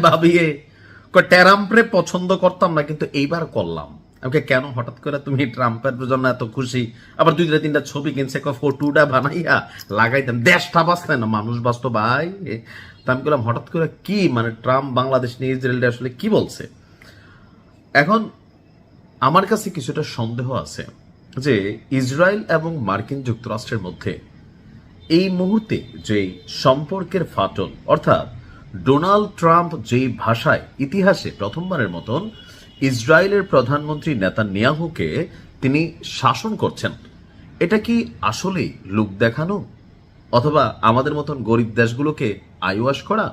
ভাবিয়ে ট্রাম্পরে পছন্দ করতাম না, কিন্তু এইবার করলাম। ওকে, কেন হঠাৎ করে তুমি ট্রাম্পের জন্য এত খুশি? আবার 2-3টা ছবি কিনছে, ফটোটা বানাইয়া লাগাইতাম, দেশটা বাঁচতে না, মানুষ বাঁচতো ভাই। তা আমি বললাম হঠাৎ করে কি, মানে ট্রাম্প বাংলাদেশ নিয়ে ইসরায়েল আসলে কি বলছে? এখন আমার কাছে কিছুটা সন্দেহ আছে যে ইসরায়েল এবং মার্কিন যুক্তরাষ্ট্রের মধ্যে এই মুহূর্তে যে সম্পর্কের ফাটল, অর্থাৎ ডোনাল্ড ট্রাম্প যেই ভাষায় ইতিহাসে প্রথমবারের মতন ইসরায়েলের প্রধানমন্ত্রী নেতানিয়াহুকে তিনি শাসন করছেন, এটা কি আসলেই লোক দেখানো, অথবা আমাদের মতন গরিব দেশগুলোকে আইওয়াশ করা,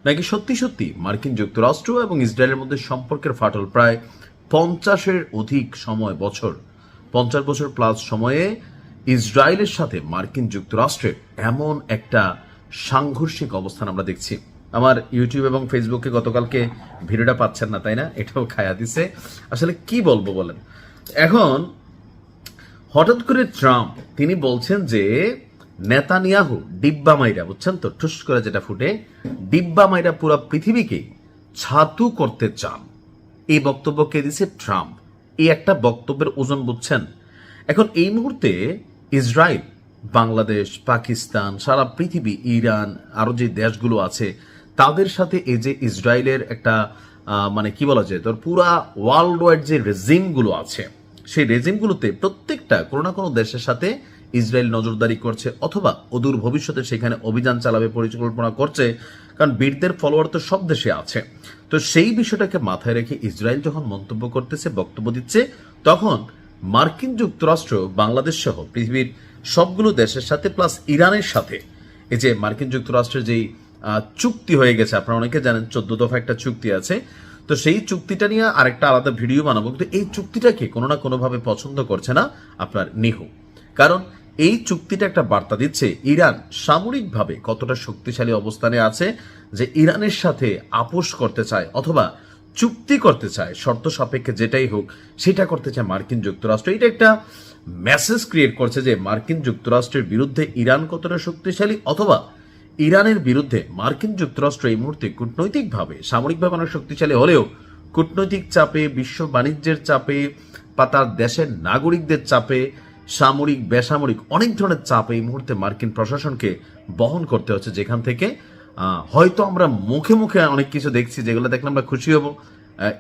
নাকি সত্যি সত্যি মার্কিন যুক্তরাষ্ট্র এবং ইসরায়েলের মধ্যে সম্পর্কের ফাটল প্রায় 50-এর অধিক সময় বছর, 50 বছর প্লাস সময়ে ইসরায়েলের সাথে মার্কিন যুক্তরাষ্ট্রের এমন একটা সাংঘর্ষিক অবস্থান আমরা দেখছি। আমার ইউটিউব এবং ফেসবুকে গতকালকে ভিডিওটা পাচ্ছেন না, তাই না? এটাও খায়া দিছে। আসলে কি বলবো বলেন। এখন হঠাৎ করে ট্রাম্প তিনি বলছেন যে নেতানিয়াহু ডিব্বা মাইরা, বুঝছেন তো, ঠুস করে যেটা ফুটে, ডিব্বা মাইরা পুরো পৃথিবীকে ছাতু করতে চান। এই বক্তব্য কে দিছে? ট্রাম্প। এই একটা বক্তব্যের ওজন বুঝছেন? এখন এই মুহূর্তে ইসরায়েল, বাংলাদেশ, পাকিস্তান, সারা পৃথিবী, ইরান, আরো যে দেশগুলো আছে তাদের সাথে এই যে ইসরায়েলের একটা মানে কি বলা যায়, তোর পুরা ওয়ার্ল্ড ওয়াইড যে রেজিমগুলো আছে সেই রেজিমগুলোতে প্রত্যেকটা কোনো না কোনো দেশের সাথে ইসরায়েল নজরদারি করছে, অথবা অদূর ভবিষ্যতে সেখানে অভিযান চালাবে পরিকল্পনা করছে, কারণ বীরদের ফলোয়ার তো সব দেশে আছে। তো সেই বিষয়টাকে মাথায় রেখে ইসরায়েল যখন মন্তব্য করতেছে, বক্তব্য দিচ্ছে, তখন মার্কিন যুক্তরাষ্ট্র বাংলাদেশ সহ পৃথিবীর সবগুলো দেশের সাথে প্লাস ইরানের সাথে এই যে মার্কিন যুক্তরাষ্ট্রের যেই চুক্তি হয়ে গেছে, আপনারা অনেকে জানেন 14 দফা একটা চুক্তি আছে, তো সেই চুক্তিটা নিয়ে আরেকটা আলাদা ভিডিও বানাবো, কিন্তু এই চুক্তিটাকে কোনো না কোনোভাবে পছন্দ করছে না আপনার নিহু। কারণ এই চুক্তিটা একটা বার্তা দিচ্ছে ইরান সামরিকভাবে কতটা শক্তিশালী অবস্থানে আছে, যে ইরানের সাথে আপোষ করতে চায় অথবা চুক্তি করতে চায়, শর্ত সাপেক্ষে যেটাই হোক সেটা করতে চায় মার্কিন যুক্তরাষ্ট্র। এটা একটা মেসেজ ক্রিয়েট করছে যে মার্কিন যুক্তরাষ্ট্রের বিরুদ্ধে ইরান কতটা শক্তিশালী, অথবা ইরানের বিরুদ্ধে মার্কিন যুক্তরাষ্ট্র এই মুহূর্তে কূটনৈতিকভাবে, সামরিকভাবে অনেক শক্তিশালী হলেও কূটনৈতিক চাপে, বিশ্ব বাণিজ্যের চাপে, বা তার দেশের নাগরিকদের চাপে, সামরিক বেসামরিক অনেক ধরনের চাপ এই মুহূর্তে মার্কিন প্রশাসনকে বহন করতে হচ্ছে, যেখান থেকে হয়তো আমরা মুখে মুখে অনেক কিছু দেখছি যেগুলো দেখলে আমরা খুশি হব।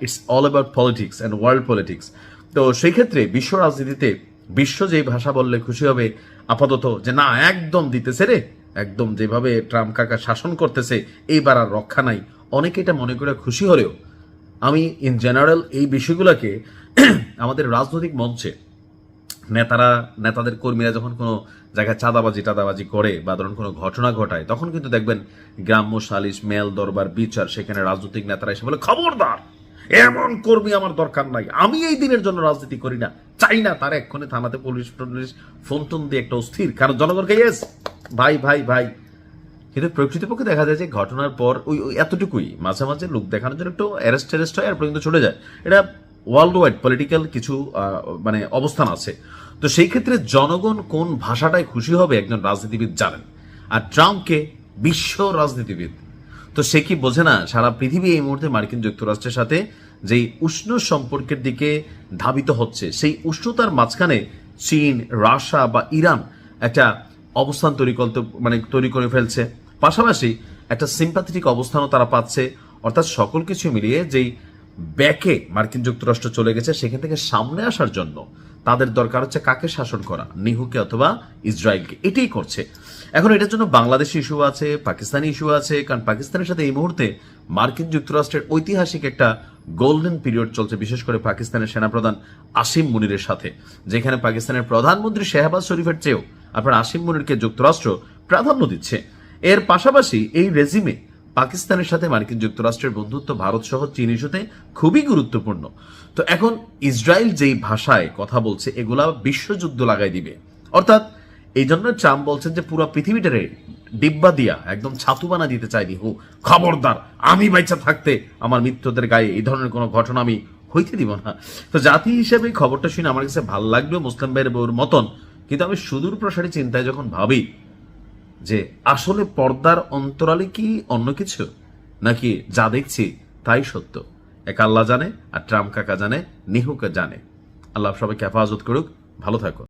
It's all about politics and world politics. তো সেই ক্ষেত্রে বিশ্ব রাজনীতিতে বিশ্ব যেই ভাষা বললে খুশি হবে আপাতত, যে না একদম দিতেছে রে, একদম যেভাবে ট্রাম্প কাকা শাসন করতেছে এইবার আর রক্ষা নাই, অনেকে এটা মনে করে খুশি হলেও আমি ইন জেনারেল এই বিষয়গুলোকে আমাদের রাজনৈতিক মঞ্চে নেতাদের কর্মীরা যখন কোনো জায়গায় টাদাবাজি করে বা ধরুন কোনো ঘটনা ঘটায়, তখন কিন্তু দেখবেন গ্রাম্য সালিশ, মেল দরবার, বিচার, সেখানে রাজনৈতিক নেতারা এসে বলে খবরদার, এমন কর্মী আমার দরকার নাই, আমি এই দিনের জন্য রাজনীতি করি না, চাই না। তার এক্ষণে থানাতে পুলিশ ফোন টোন দিয়ে একটা অস্থির, কারণ জনগণকে ইয়েস ভাই ভাই ভাই। কিন্তু প্রকৃতপক্ষে দেখা যায় যে ঘটনার পর ওই এতটুকুই, মাঝে মাঝে লোক দেখানোর জন্য একটু অ্যারেস্ট হয়, এরপর কিন্তু চলে যায়। এটা ওয়ার্ল্ড ওয়াইড পলিটিক্যাল কিছু মানে অবস্থান আছে। তো সেই ক্ষেত্রে জনগণ কোন ভাষাটায় খুশি হবে একজন রাজনীতিবিদ জানেন, আর ট্রাম্পকে বিশ্ব রাজনীতিবিদ। তো সে কি বোঝে না সারা পৃথিবী এই মুহূর্তে মার্কিন যুক্তরাষ্ট্রের সাথে যেই উষ্ণ সম্পর্কের দিকে ধাবিত হচ্ছে, সেই উষ্ণতার মাঝখানে চীন, রাশিয়া বা ইরান একটা অবস্থান তৈরি করে ফেলছে, পাশাপাশি একটা সিম্প্যাথেটিক অবস্থানও তারা পাচ্ছে। অর্থাৎ সকল কিছু মিলিয়ে যেই ব্যাকে মার্কিন যুক্তরাষ্ট্র চলে গেছে, সেখান থেকে সামনে আসার জন্য তাদের দরকার হচ্ছে কাকে শাসন করা, নিহুকে অথবা ইসরায়েলকে। এটাই করছে। এখন এটার জন্য বাংলাদেশি ইস্যু আছে, পাকিস্তানি ইস্যু আছে, কারণ পাকিস্তানের সাথে এই মুহূর্তে মার্কিন যুক্তরাষ্ট্রের ঐতিহাসিক একটা গোল্ডেন পিরিয়ড চলছে, বিশেষ করে পাকিস্তানের সেনাপ্রধান আসিম মুনিরের সাথে, যেখানে পাকিস্তানের প্রধানমন্ত্রী শাহবাজ শরীফের চেয়েও আপনার আসিম মুনিরকে যুক্তরাষ্ট্র প্রাধান্য দিচ্ছে। এর পাশাপাশি এই রেজিমে পাকিস্তানের সাথে মার্কিন যুক্তরাষ্ট্রের বন্ধুত্ব ভারত সহ চীন ইস্যুতে খুবই গুরুত্বপূর্ণ। তো এখন ইসরায়েল যেই ভাষায় কথা বলছে, এগুলা বিশ্বযুদ্ধ লাগাই দিবে। অর্থাৎ এই জন্য ট্রাম্প বলছেন যে পুরো পৃথিবীটারে ডিব্বা দিয়া একদম ছাতু বানা দিতে চাইনি, হো খবরদার, আমি বাইচা থাকতে আমার মিত্রদের গায়ে এই ধরনের কোনো ঘটনা আমি হইতে দিব না। তো জাতি হিসেবে খবরটা শুনে আমার কাছে ভালো লাগলো মুসলিম ভাইয়ের বউর মতন, কিন্তু আমি সুদূর প্রসারী চিন্তায় যখন ভাবি যে আসলে পর্দার অন্তরালে কি অন্য কিছু, নাকি যা দেখছি তাই সত্য, এক আল্লাহ জানে, আর ট্রাম্প কাকা জানে, নিহুকে জানে। আল্লাহ সবাইকে হেফাজত করুক। ভালো থাকো।